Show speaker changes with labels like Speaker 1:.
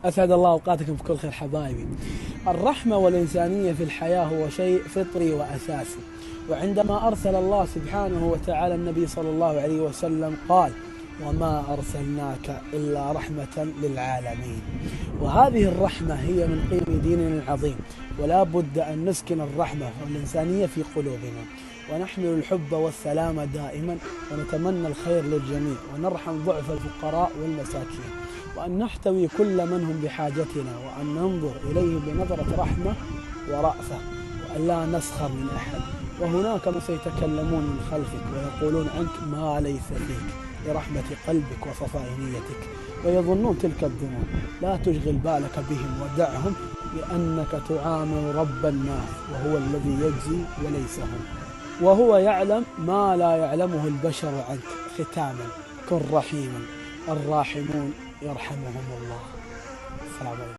Speaker 1: أسعد الله أوقاتكم بكل خير حبايبي. الرحمة والإنسانية في الحياة هو شيء فطري وأساسي، وعندما أرسل الله سبحانه وتعالى النبي صلى الله عليه وسلم قال: وما أرسلناك إلا رحمة للعالمين. وهذه الرحمة هي من قيم ديننا العظيم، ولا بد أن نسكن الرحمة والإنسانية في قلوبنا، ونحمل الحب والسلام دائما، ونتمنى الخير للجميع، ونرحم ضعف الفقراء والمساكين، وأن نحتوي كل من هم بحاجتنا، وأن ننظر إليه بنظرة رحمة ورأفة، وأن لا نسخر من أحد. وهناك من سيتكلمون من خلفك ويقولون عنك ما ليس فيك لرحمة قلبك وصفاء نيتك، ويظنون تلك الظنون. لا تشغل بالك بهم ودعهم، لأنك تعامل رب الناس وهو الذي يجزي وليس هم، وهو يعلم ما لا يعلمه البشر عنك. ختاما، كن رحيما، الراحمون يرحمهم الله. السلام عليكم.